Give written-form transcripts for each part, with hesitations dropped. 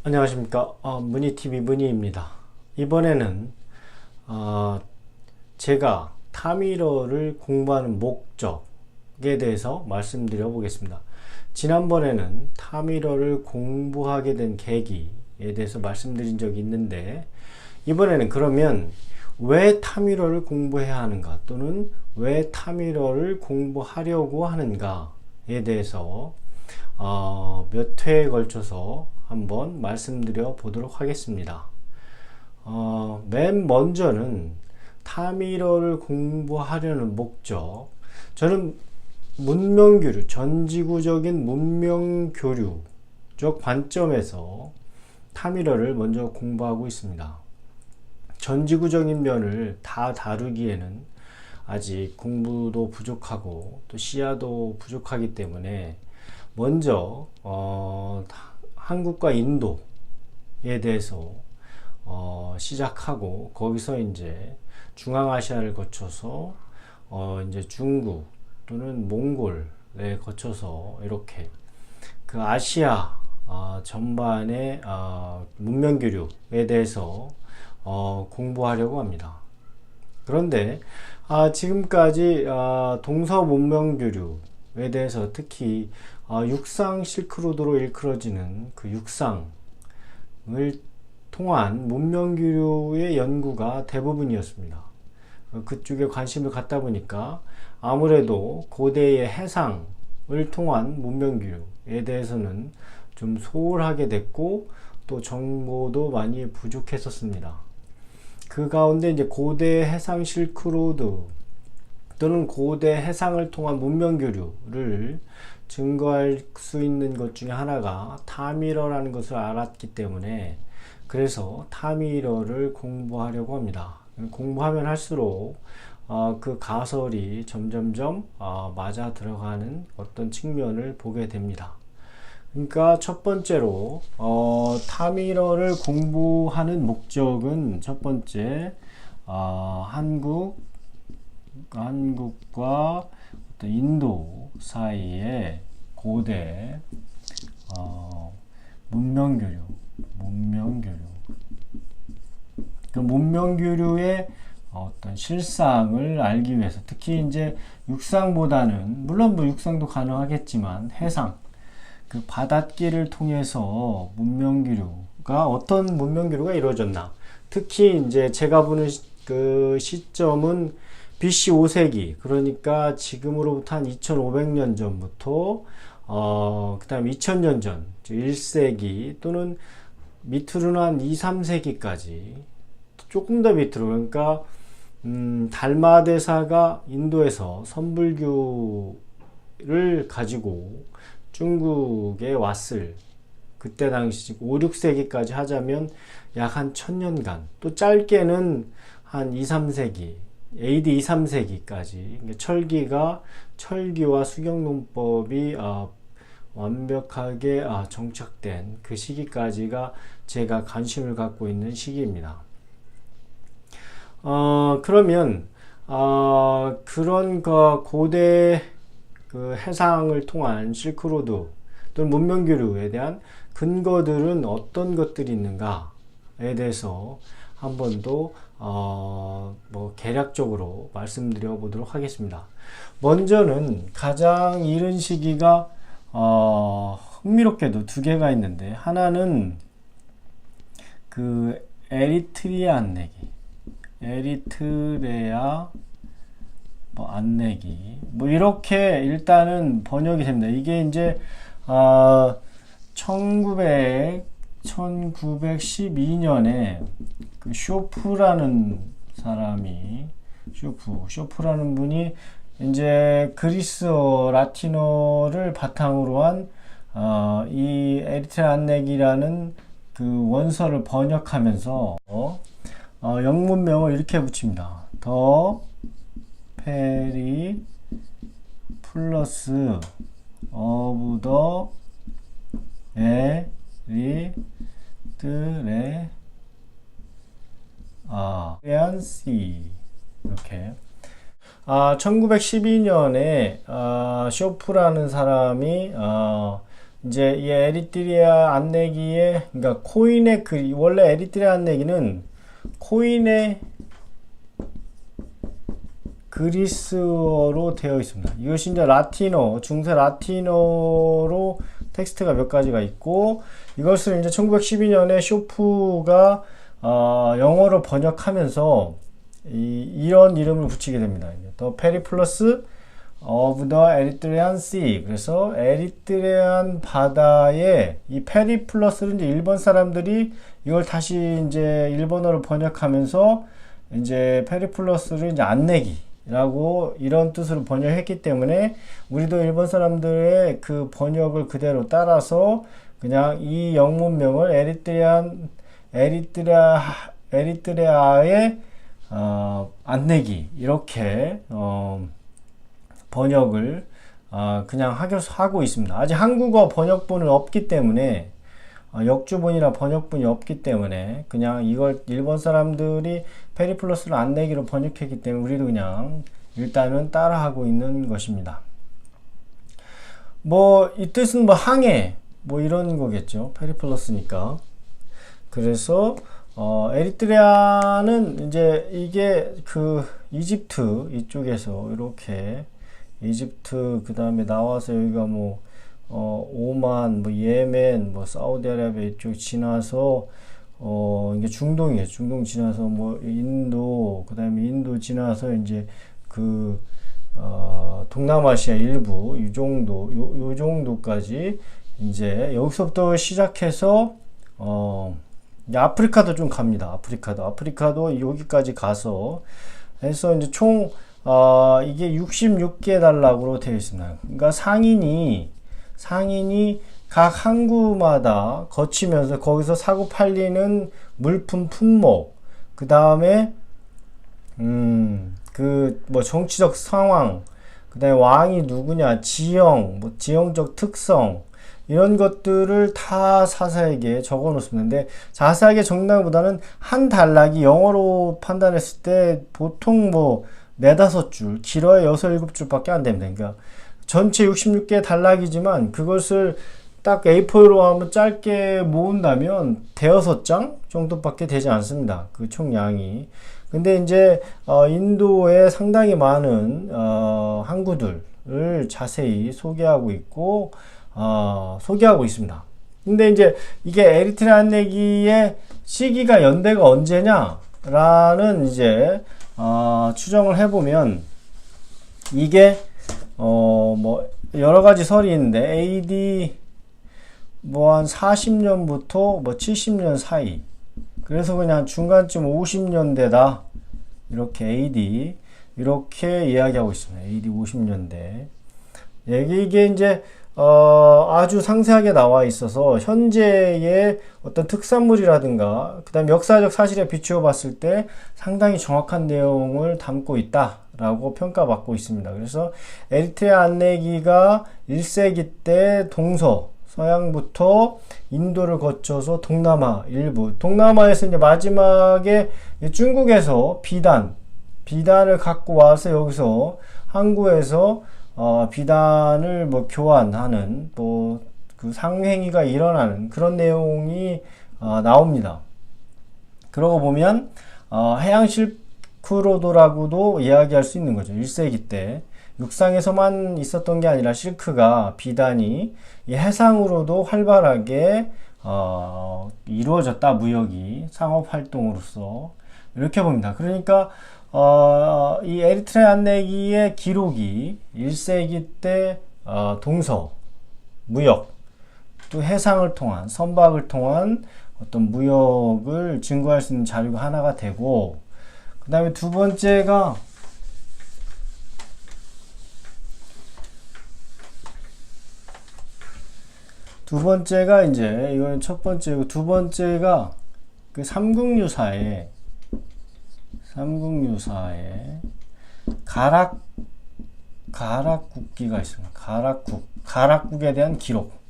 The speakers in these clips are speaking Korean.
안녕하십니까. 문희TV 문희입니다. 이번에는 제가 타미러를 공부하는 목적에 대해서 말씀드려 보겠습니다. 지난번에는 타미러를 공부하게 된 계기에 대해서 말씀드린 적이 있는데, 이번에는 그러면 왜 타미러를 공부해야 하는가, 또는 왜 타미러를 공부하려고 하는가에 대해서 몇 회에 걸쳐서 한번 말씀드려 보도록 하겠습니다. 맨 먼저는 타미러를 공부하려는 목적, 저는 문명교류, 전지구적인 문명교류적 관점에서 타미러를 먼저 공부하고 있습니다. 전지구적인 면을 다 다루기에는 아직 공부도 부족하고 또 시야도 부족하기 때문에 먼저 한국과 인도에 대해서 시작하고, 거기서 이제 중앙아시아를 거쳐서 이제 중국 또는 몽골에 거쳐서 이렇게 그 아시아 전반의 문명교류에 대해서 공부하려고 합니다. 그런데 지금까지 동서 문명교류에 대해서 특히 육상 실크로드로 일컬어지는 그 육상을 통한 문명교류의 연구가 대부분이었습니다. 그쪽에 관심을 갖다 보니까 아무래도 고대의 해상을 통한 문명교류에 대해서는 좀 소홀하게 됐고, 또 정보도 많이 부족했었습니다. 그 가운데 이제 고대 해상 실크로드 또는 고대 해상을 통한 문명교류를 증거할 수 있는 것 중에 하나가 타미러라는 것을 알았기 때문에, 그래서 타미러를 공부하려고 합니다. 공부하면 할수록 그 가설이 점점점 맞아 들어가는 어떤 측면을 보게 됩니다. 그러니까 첫 번째로 타미러를 공부하는 목적은, 첫 번째, 한국과 인도 사이의 고대 문명교류, 그 문명교류의 어떤 실상을 알기 위해서, 특히 이제 육상보다는, 물론 뭐 육상도 가능하겠지만 해상, 그 바닷길을 통해서 문명교류가, 어떤 문명교류가 이루어졌나, 특히 이제 제가 보는 그 시점은 BC 5세기, 그러니까 지금으로부터 한 2500년 전부터 그 다음 2000년 전, 1세기 또는 밑으로는 한 2, 3세기까지, 조금 더 밑으로, 그러니까 달마대사가 인도에서 선불교를 가지고 중국에 왔을 그때 당시 5, 6세기까지 하자면 약 한 1000년간, 또 짧게는 한 2, 3세기, AD 2, 3세기까지 철기와 수경론법이 완벽하게 정착된 그 시기까지가 제가 관심을 갖고 있는 시기입니다. 그러면 그런 그 고대 그 해상을 통한 실크로드 또는 문명교류에 대한 근거들은 어떤 것들이 있는가에 대해서 한 번 더 뭐 개략적으로 말씀드려 보도록 하겠습니다. 먼저는 가장 이른 시기가 흥미롭게도 두 개가 있는데, 하나는 그 에리트리아 안내기 뭐 이렇게 일단은 번역이 됩니다. 이게 이제 1912년에 그 쇼프라는 사람이, 쇼프라는 분이 이제 그리스어 라틴어를 바탕으로 한 이 에리트리아 안내기라는 그 원서를 번역하면서 영문명을 이렇게 붙입니다. 더 페리 플러스 오브 더 에리트레 씨, 이렇게 1912년에 쇼프라는 사람이 이제 이 에리트리아 안내기에, 그러니까 코인의 글, 원래 에리트리아 안내기는 코인의 그리스어로 되어 있습니다. 이것이 이제 라틴어, 중세 라틴어로 텍스트가 몇 가지가 있고, 이것을 이제 1912년에 쇼프가 영어로 번역하면서 이런 이름을 붙이게 됩니다. The Periplus of the Erythraean Sea. 그래서 에리트레안 바다에 이 페리플러스를 이제 일본 사람들이 이걸 다시 이제 일본어로 번역하면서 이제 페리플러스를 이제 안내기라고 이런 뜻으로 번역했기 때문에 우리도 일본 사람들의 그 번역을 그대로 따라서 그냥 이 영문명을 에리트레아의 안내기 이렇게 번역을 그냥 하고 있습니다. 아직 한국어 번역본은 없기 때문에 역주본이나 번역본이 없기 때문에 그냥 이걸 일본 사람들이 페리플러스를 안내기로 번역했기 때문에 우리도 그냥 일단은 따라하고 있는 것입니다. 뭐 이 뜻은 뭐 항해 뭐 이런 거겠죠. 페리플러스니까. 그래서 에리트레아는 이제 이게 그 이집트 이쪽에서 이렇게 이집트 그 다음에 나와서 여기가 뭐 오만 뭐 예멘 뭐 사우디아라비아 이쪽 지나서 이게 중동이에요. 중동 지나서 뭐 인도 그 다음에 인도 지나서 이제 그 동남아시아 일부 이 정도 요 정도까지 이제 여기서부터 시작해서 아프리카도 좀 갑니다. 아프리카도 여기까지 가서 해서 이제 총 이게 66개 단락으로 되어 있습니다. 그러니까 상인이 각 항구마다 거치면서 거기서 사고 팔리는 물품 품목, 그 다음에 그 뭐 정치적 상황, 그 다음에 왕이 누구냐, 지형, 뭐 지형적 특성 이런 것들을 다 자세하게 적어 놓습니다. 근데 자세하게 적는다기보다는 한 단락이 영어로 판단했을 때 보통 뭐 4-5줄, 길어야 6-7줄 밖에 안 됩니다. 그러니까 전체 66개 단락이지만 그것을 딱 A4로 하면 짧게 모은다면 5장 정도밖에 되지 않습니다. 그 총량이. 근데 이제 인도에 상당히 많은 항구들을 자세히 소개하고 있고 소개하고 있습니다. 근데 이제 이게 에리트레아 안내기의 시기가 연대가 언제냐라는 이제 추정을 해보면 이게 뭐 여러 가지 설이 있는데 AD 뭐 한 40년부터 뭐 70년 사이, 그래서 그냥 중간쯤 50년대다 이렇게 AD 이렇게 이야기하고 있습니다. AD 50년대. 이게 이제 아주 상세하게 나와 있어서 현재의 어떤 특산물이라든가 그 다음 역사적 사실에 비추어 봤을 때 상당히 정확한 내용을 담고 있다라고 평가받고 있습니다. 그래서 에리트레아 안내기가 1세기 때 서양부터 인도를 거쳐서 동남아 일부, 동남아에서 이제 마지막에 중국에서 비단을 갖고 와서 여기서 항구에서 비단을 뭐 교환하는 뭐 그 상행위가 일어나는 그런 내용이 나옵니다. 그러고 보면 해양 실크로드라고도 이야기할 수 있는 거죠. 1세기 때 육상에서만 있었던 게 아니라 실크가 비단이 이 해상으로도 활발하게 이루어졌다. 무역이 상업 활동으로서 이렇게 봅니다. 그러니까 이 에리트레아 안내기의 기록이 1세기 때 무역, 또 해상을 통한, 선박을 통한 어떤 무역을 증거할 수 있는 자료가 하나가 되고, 그 다음에 두 번째가 이제 이건 첫 번째고, 두 번째가 그 삼국유사에 가락국기가 있습니다. 가락국에 대한 기록.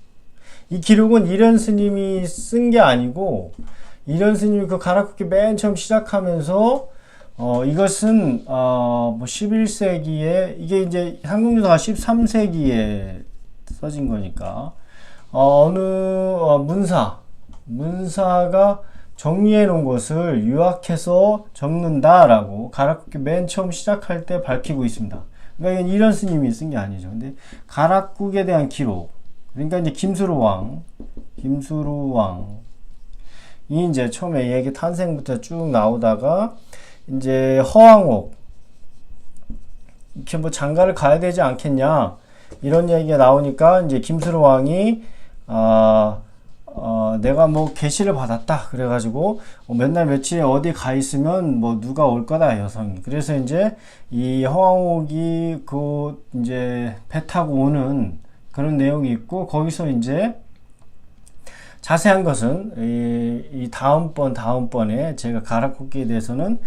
이 기록은 이련 스님이 쓴 게 아니고, 이련 스님이 그 가락국기 맨 처음 시작하면서 이것은 뭐 11세기에, 이게 이제 삼국유사가 13세기에 써진 거니까 문사가 정리해 놓은 것을 요약해서 적는다라고 가락국기 맨 처음 시작할 때 밝히고 있습니다. 그러니까 이건 이런 스님이 쓴 게 아니죠. 근데 가락국에 대한 기록, 그러니까 이제 김수로왕 이 이제 처음에 얘기 탄생부터 쭉 나오다가 이제 허왕옥 이렇게 뭐 장가를 가야 되지 않겠냐 이런 얘기가 나오니까 이제 김수로왕이 내가 뭐 계시를 받았다 그래가지고 맨날 며칠에 어디 가 있으면 뭐 누가 올 거다 여성이. 그래서 이제 이 허왕옥이 그 이제 배 타고 오는 그런 내용이 있고, 거기서 이제 자세한 것은 이 다음번에 제가 가락국기에 대해서는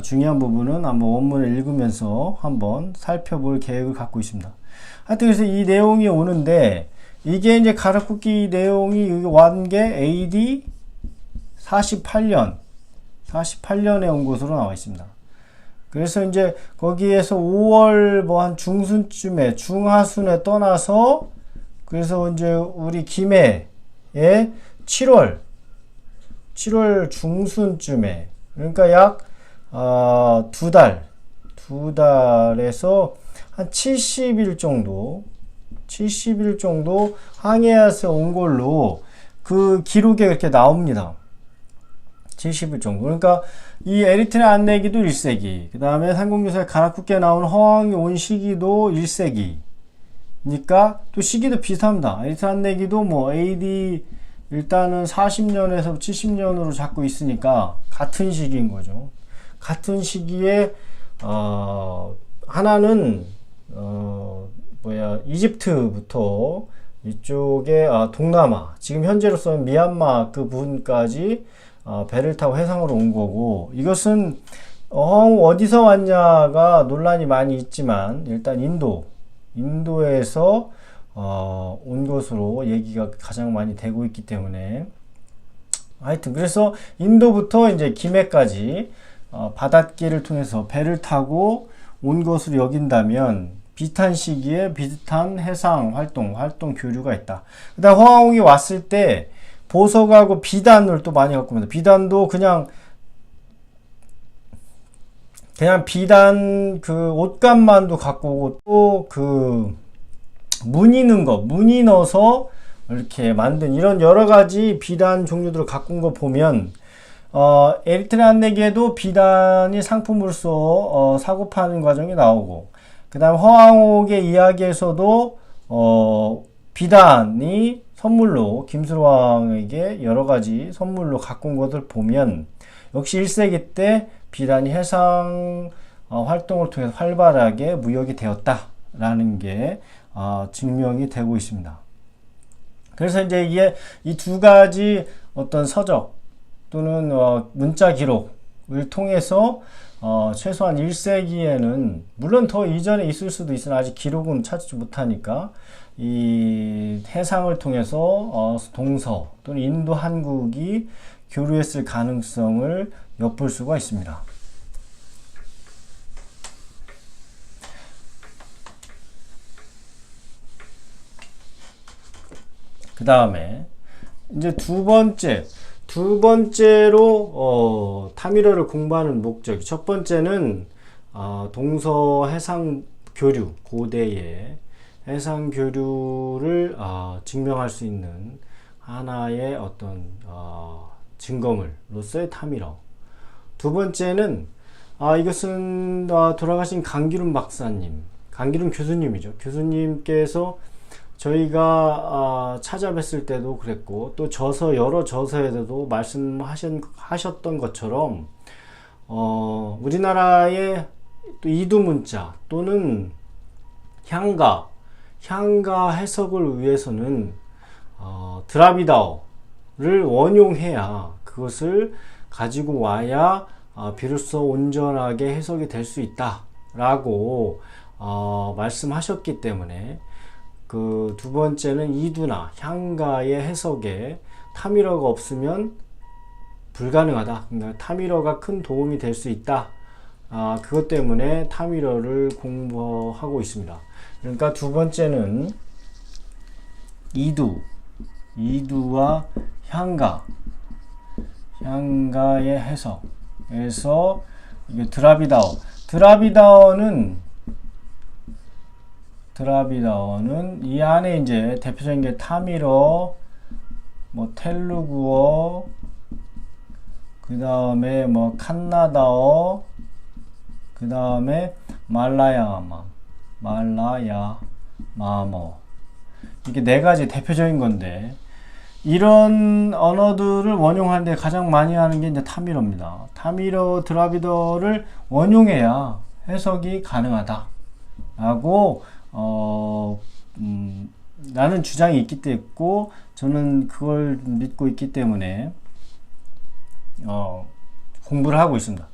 중요한 부분은 한번 원문을 읽으면서 한번 살펴볼 계획을 갖고 있습니다. 하여튼 그래서 이 내용이 오는데, 이게 이제 가락국기 내용이 완 게 AD 48년에 온 것으로 나와 있습니다. 그래서 이제 거기에서 5월 뭐 한 중순쯤에 중하순에 떠나서, 그래서 이제 우리 김해에 7월 중순쯤에, 그러니까 약 두 달에서 한 70일 정도 항해해서 온 걸로 그 기록에 이렇게 나옵니다. 70일 정도. 그러니까 이 에리트레아 안내기도 1세기, 그 다음에 삼국유사의 가락국기에 나온 허왕이 온 시기도 1세기니까 또 시기도 비슷합니다. 에리트레아 안내기도 뭐 AD 일단은 40년에서 70년으로 잡고 있으니까 같은 시기인 거죠. 같은 시기에 하나는 이집트부터 이쪽에 동남아, 지금 현재로서는 미얀마 그 부분까지 배를 타고 해상으로 온 거고, 이것은 어디서 왔냐가 논란이 많이 있지만 일단 인도에서 온 것으로 얘기가 가장 많이 되고 있기 때문에, 하여튼 그래서 인도부터 이제 김해까지 바닷길을 통해서 배를 타고 온 것으로 여긴다면 비슷한 시기에 비슷한 해상 활동 교류가 있다. 그 다음 허왕옥이 왔을 때 보석하고 비단을 또 많이 갖고 옵니다. 비단도 그냥 비단 그 옷감만도 갖고 오고, 또 그 무늬 넣어서 이렇게 만든 이런 여러 가지 비단 종류들을 갖고 온 거 보면, 에리트레아 안내기에도 비단이 상품으로서 사고 파는 과정이 나오고, 그 다음 허왕옥의 이야기에서도 비단이 선물로 김수로왕에게 여러가지 선물로 갖고 온 것을 보면, 역시 1세기 때 비단이 해상 활동을 통해서 활발하게 무역이 되었다라는 게 증명이 되고 있습니다. 그래서 이제 이게 이 두 가지 어떤 서적 또는 문자 기록을 통해서 최소한 1세기에는, 물론 더 이전에 있을 수도 있으나 아직 기록은 찾지 못하니까, 이 해상을 통해서 동서 또는 인도 한국이 교류했을 가능성을 엿볼 수가 있습니다. 그 다음에 이제 두 번째로 타미러를 공부하는 목적, 첫 번째는 동서 해상 교류, 고대의 해상 교류를 증명할 수 있는 하나의 어떤 증거물로서의 타미러. 두 번째는 이것은 돌아가신 강기륜 교수님이죠. 교수님께서 저희가 찾아뵀을 때도 그랬고, 또 여러 저서에도 말씀하셨던 것처럼 우리나라의 또 이두문자 또는 향가 해석을 위해서는 드라비다어를 원용해야, 그것을 가지고 와야 비로소 온전하게 해석이 될 수 있다 라고 말씀하셨기 때문에, 그 두 번째는 이두나 향가의 해석에 타미러가 없으면 불가능하다. 그러니까 타미러가 큰 도움이 될 수 있다. 그것 때문에 타미러를 공부하고 있습니다. 그러니까 두 번째는 이두와 향가의 해석에서 이게 드라비다어는 이 안에 이제 대표적인 게 타미러, 뭐 텔루구어, 그 다음에 뭐 칸나다어, 그 다음에 말라야마머, 이게 네 가지 대표적인 건데, 이런 언어들을 원용하는데 가장 많이 하는 게 이제 타미러입니다. 타미러 드라비더를 원용해야 해석이 가능하다 라고 나는 주장이 있기 때문에, 저는 그걸 믿고 있기 때문에 공부를 하고 있습니다.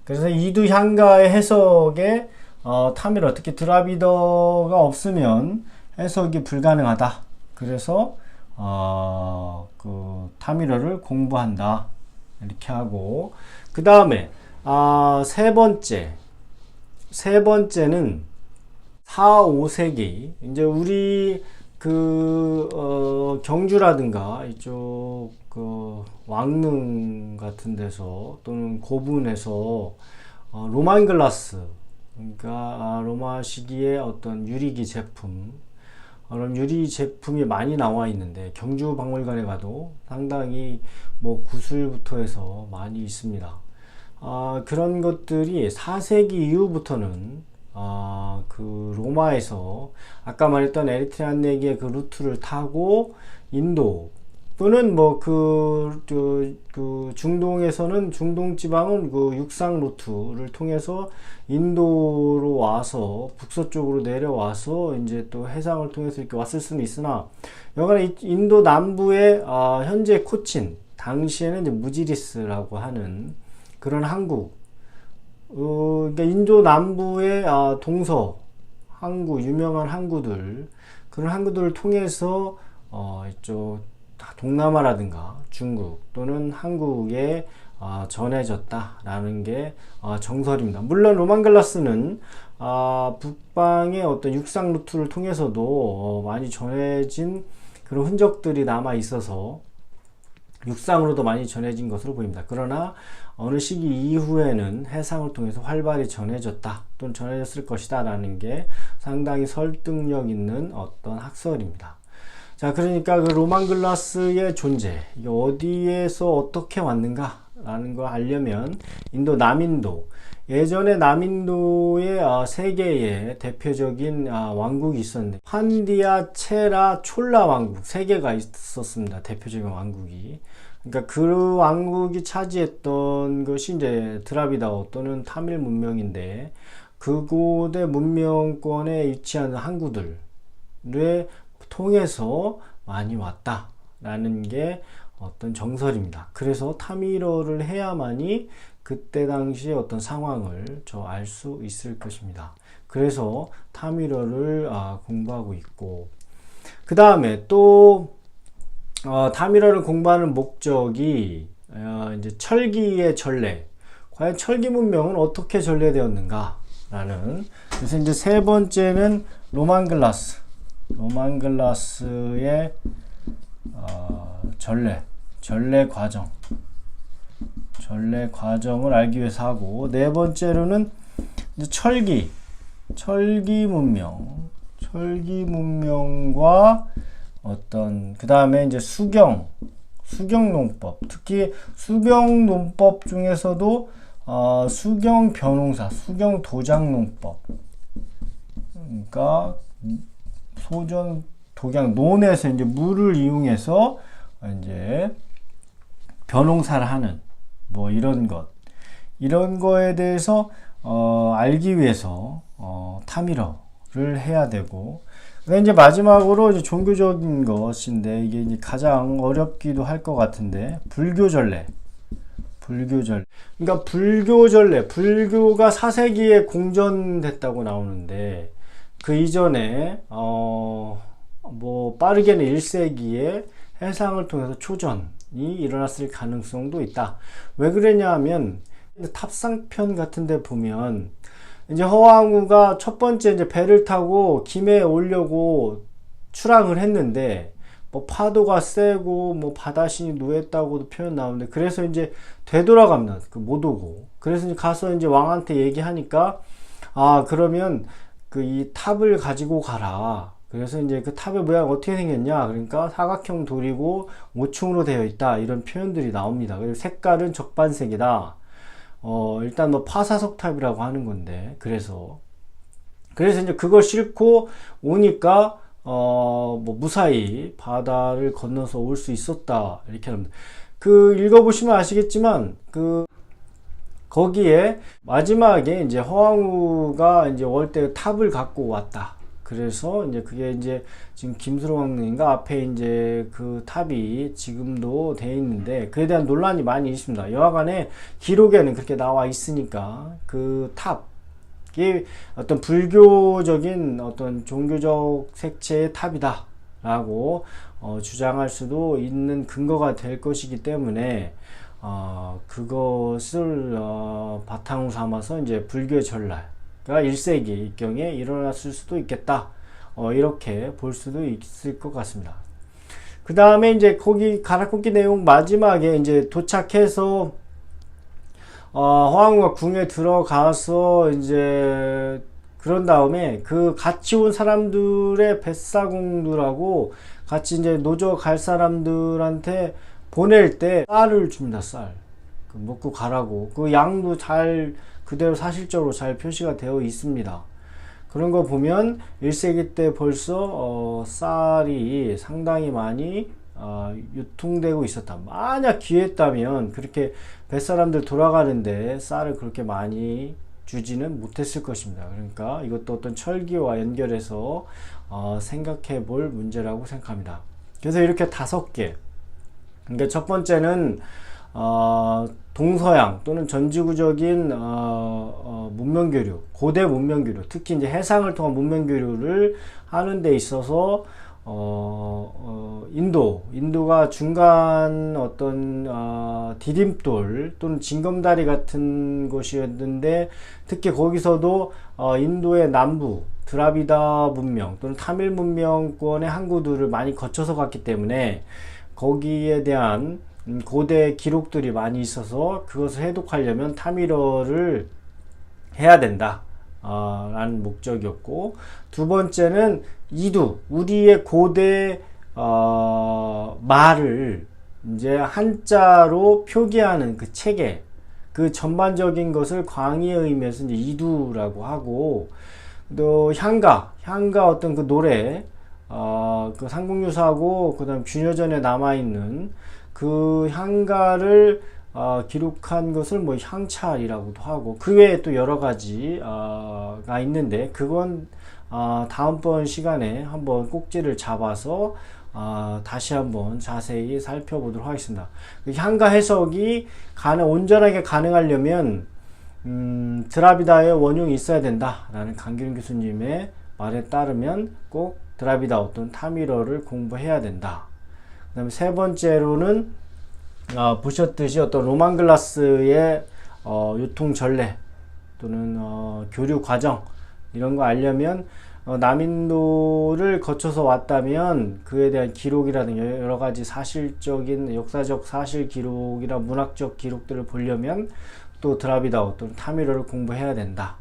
그래서 이두 향가의 해석에 타미러, 특히 드라비더가 없으면 해석이 불가능하다. 그래서 그 타미러를 공부한다 이렇게 하고, 그 다음에 세 번째는 4, 5세기 이제 우리 경주라든가 이쪽 왕릉 같은 데서 또는 고분에서 로만 글라스, 그러니까 로마 시기의 어떤 유리기 제품, 그런 유리 제품이 많이 나와 있는데, 경주 박물관에 가도 상당히 뭐 구슬부터 해서 많이 있습니다. 그런 것들이 4세기 이후부터는 그 로마에서 아까 말했던 에리트레안 내기의 그 루트를 타고 인도, 또는 뭐 중동에서는, 중동 지방은 그 육상 루트를 통해서 인도로 와서 북서쪽으로 내려와서 이제 또 해상을 통해서 이렇게 왔을 수는 있으나, 여간에 인도 남부의 현재 코친, 당시에는 이제 무지리스라고 하는 그런 항구, 그러니까 인도 남부의 동서 항구, 유명한 항구들, 그런 항구들을 통해서 이쪽 동남아라든가 중국 또는 한국에 전해졌다라는 게 정설입니다. 물론 로만 글라스는 북방의 어떤 육상 루트를 통해서도 많이 전해진 그런 흔적들이 남아 있어서 육상으로도 많이 전해진 것으로 보입니다. 그러나 어느 시기 이후에는 해상을 통해서 활발히 전해졌다 또는 전해졌을 것이다 라는 게 상당히 설득력 있는 어떤 학설입니다. 자, 그러니까 그 로만 글라스의 존재, 이게 어디에서 어떻게 왔는가 라는 걸 알려면 인도 남인도, 예전에 남인도의 세 개의 대표적인 왕국이 있었는데, 판디아, 체라, 촐라 왕국 세 개가 있었습니다. 대표적인 왕국이. 그러니까 그 왕국이 차지했던 것이 이제 드라비다어 또는 타밀 문명인데, 그곳의 문명권에 위치하는 항구들을 통해서 많이 왔다라는 게 어떤 정설입니다. 그래서 타미러를 해야만이 그때 당시의 어떤 상황을 알 수 있을 것입니다. 그래서 타미러를 공부하고 있고, 그 다음에 또 타미러를 공부하는 목적이 이제 철기의 전래, 과연 철기 문명은 어떻게 전래되었는가 라는. 그래서 이제 세 번째는 로만 글라스의 전래 과정을 알기 위해서 하고, 네 번째로는 이제 철기 문명과 어떤, 그 다음에 이제 수경 농법, 특히 수경 농법 중에서도 수경 벼농사, 수경 도장 농법, 그러니까 소전, 독양, 논에서 이제 물을 이용해서 이제 벼농사를 하는 뭐 이런 거에 대해서 알기 위해서 타미러를 해야 되고, 그다음에 이제 마지막으로 이제 종교적인 것인데, 이게 이제 가장 어렵기도 할 것 같은데, 불교 전래. 그러니까 불교가 4세기에 공전됐다고 나오는데, 그 이전에 뭐 빠르게는 1세기에 해상을 통해서 초전이 일어났을 가능성도 있다. 왜 그러냐 하면, 탑상편 같은 데 보면 이제 허왕우가 첫 번째 이제 배를 타고 김해에 오려고 출항을 했는데, 뭐 파도가 세고 뭐 바다신이 누했다고도 표현 나오는데, 그래서 이제 되돌아갑니다. 그 못 오고. 그래서 이제 가서 이제 왕한테 얘기하니까, 아, 그러면 그 이 탑을 가지고 가라. 그래서 이제 그 탑의 모양 어떻게 생겼냐? 그러니까 사각형 돌이고 5층으로 되어 있다. 이런 표현들이 나옵니다. 그리고 색깔은 적반색이다. 일단 뭐 파사석 탑이라고 하는 건데, 그래서 이제 그걸 싣고 오니까 뭐 무사히 바다를 건너서 올 수 있었다. 이렇게 합니다. 그 읽어보시면 아시겠지만, 그 거기에 마지막에 이제 허황우가 이제 올 때 탑을 갖고 왔다. 그래서 이제 그게 이제 지금 김수로 왕릉인가 앞에 이제 그 탑이 지금도 돼 있는데, 그에 대한 논란이 많이 있습니다. 여하간에 기록에는 그렇게 나와 있으니까 그 탑이 어떤 불교적인 어떤 종교적 색채의 탑이다 라고 주장할 수도 있는 근거가 될 것이기 때문에 그것을 바탕으로 삼아서 이제 불교의 전랄, 그러니까 1세기 경에 일어났을 수도 있겠다. 이렇게 볼 수도 있을 것 같습니다. 그 다음에 이제 거기 가라앉기 내용 마지막에 이제 도착해서 허황우가 궁에 들어가서 이제 그런 다음에 그 같이 온 사람들의 뱃사공들하고 같이 이제 노조 갈 사람들한테 보낼 때 쌀을 줍니다. 쌀. 그 먹고 가라고. 그 양도 잘 그대로 사실적으로 잘 표시가 되어 있습니다. 그런 거 보면 1세기 때 벌써 쌀이 상당히 많이 유통되고 있었다. 만약 기회했다면 그렇게 뱃사람들 돌아가는데 쌀을 그렇게 많이 주지는 못했을 것입니다. 그러니까 이것도 어떤 철기와 연결해서 생각해 볼 문제라고 생각합니다. 그래서 이렇게 5개. 그러니까 첫 번째는 동서양 또는 전지구적인 문명교류, 고대 문명교류, 특히 이제 해상을 통한 문명교류를 하는 데 있어서 인도가 중간 어떤 디딤돌 또는 징검다리 같은 곳이었는데, 특히 거기서도 인도의 남부 드라비다 문명 또는 타밀 문명권의 항구들을 많이 거쳐서 갔기 때문에 거기에 대한 고대 기록들이 많이 있어서 그것을 해독하려면 타밀어를 해야 된다 라는 목적이었고, 두 번째는 이두, 우리의 고대 말을 이제 한자로 표기하는 그 체계, 그 전반적인 것을 광의의 의미에서 이제 이두라고 하고, 또 향가 어떤 그 노래, 그 삼국유사하고 그 다음 균여전에 남아있는 그 향가를 기록한 것을 뭐 향찰이라고도 하고, 그 외에 또 여러 가지가 있는데, 그건 다음번 시간에 한번 꼭지를 잡아서 다시 한번 자세히 살펴보도록 하겠습니다. 그 향가 해석이 온전하게 가능하려면 드라비다의 원흉이 있어야 된다 라는 강기룡 교수님의 말에 따르면 꼭 드라비다 어떤 타밀어를 공부해야 된다. 그 다음에 세 번째로는 보셨듯이 어떤 로만글라스의 유통 전례 또는 교류 과정, 이런 거 알려면 남인도를 거쳐서 왔다면 그에 대한 기록이라든가 여러 가지 사실적인 역사적 사실 기록이나 문학적 기록들을 보려면 또 드라비다 어떤 타밀어를 공부해야 된다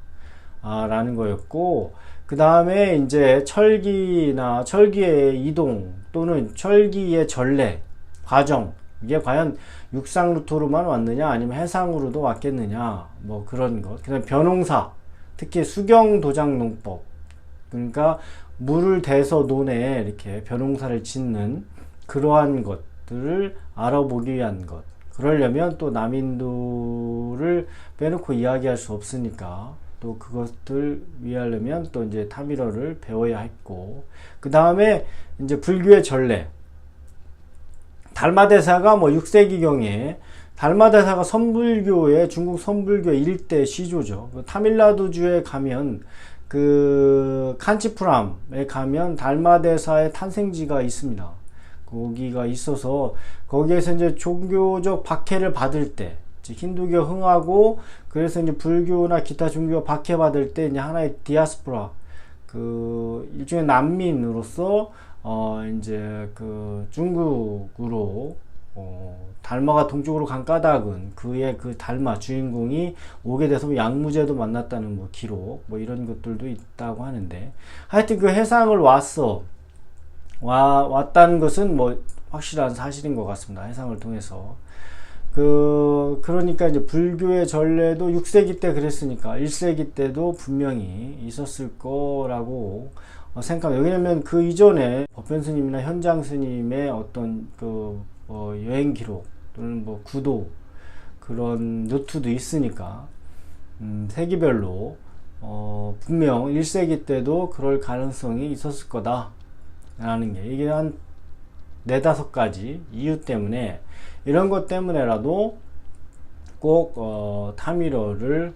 라는 거였고, 그 다음에 이제 철기의 이동 또는 철기의 전례 과정, 이게 과연 육상 루트로만 왔느냐 아니면 해상으로도 왔겠느냐, 뭐 그런 것. 그 다음에 벼농사, 특히 수경 도장 농법, 그러니까 물을 대서 논에 이렇게 벼농사를 짓는 그러한 것들을 알아보기 위한 것. 그러려면 또 남인도를 빼놓고 이야기할 수 없으니까 또 그것들 위하려면 또 이제 타밀어를 배워야 했고, 그 다음에 이제 불교의 전례, 달마대사가 뭐 6세기경에 달마대사가 중국 선불교의 일대 시조죠. 타밀나두주에 가면 그 칸치푸람에 가면 달마대사의 탄생지가 있습니다. 거기가 있어서 거기에서 이제 종교적 박해를 받을 때, 힌두교 흥하고 그래서 이제 불교나 기타 종교가 박해받을 때 이제 하나의 디아스포라, 그 일종의 난민으로서 이제 그 중국으로 달마가 동쪽으로 간 까닭은 그의 그 달마 주인공이 오게 돼서 뭐 양무제도 만났다는 뭐 기록 뭐 이런 것들도 있다고 하는데, 하여튼 그 해상을 왔다는 것은 뭐 확실한 사실인 것 같습니다. 해상을 통해서. 그러니까 이제 불교의 전례도 6세기 때 그랬으니까 1세기 때도 분명히 있었을 거라고 생각합니다. 왜냐면 그 이전에 법현 스님이나 현장 스님의 어떤 여행 기록 또는 뭐 구도 그런 노트도 있으니까 세기별로 분명 1세기 때도 그럴 가능성이 있었을 거다 라는 게, 이게 한 4-5가지 이유 때문에, 이런 것 때문에라도 꼭 타미러를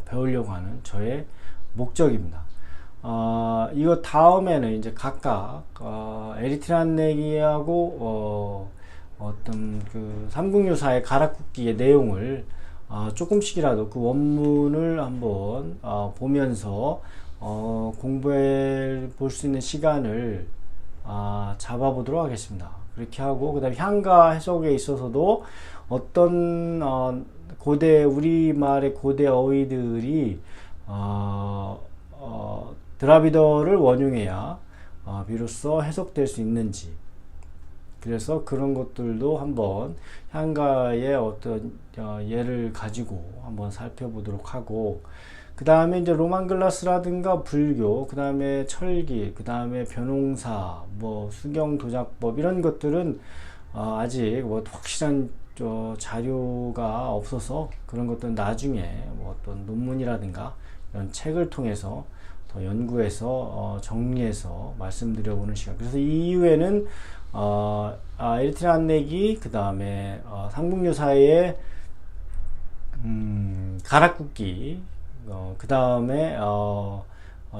배우려고 하는 저의 목적입니다. 이거 다음에는 이제 각각 에리트란 내기하고 어떤 그 삼국유사의 가락국기의 내용을 조금씩이라도 그 원문을 한번 보면서 공부해 볼 수 있는 시간을 잡아보도록 하겠습니다. 그렇게 하고, 그 다음에 향가 해석에 있어서도 어떤 우리말의 고대 어휘들이 드라비더를 원용해야 비로소 해석될 수 있는지, 그래서 그런 것들도 한번 향가의 어떤 예를 가지고 한번 살펴보도록 하고, 그 다음에 이제 로만글라스라든가 불교, 그 다음에 철기, 그 다음에 변홍사, 뭐 수경도작법, 이런 것들은 아직 뭐 확실한 자료가 없어서 그런 것들은 나중에 뭐 어떤 논문이라든가 이런 책을 통해서 더 연구해서 정리해서 말씀드려보는 시간. 그래서 이 이후에는 에리트란 내기, 그 다음에 삼국유사의 가락국기, 그 다음에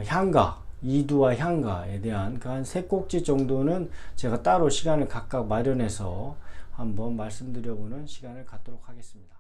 향가, 이두와 향가에 대한 그 한 3꼭지 정도는 제가 따로 시간을 각각 마련해서 한번 말씀드려보는 시간을 갖도록 하겠습니다.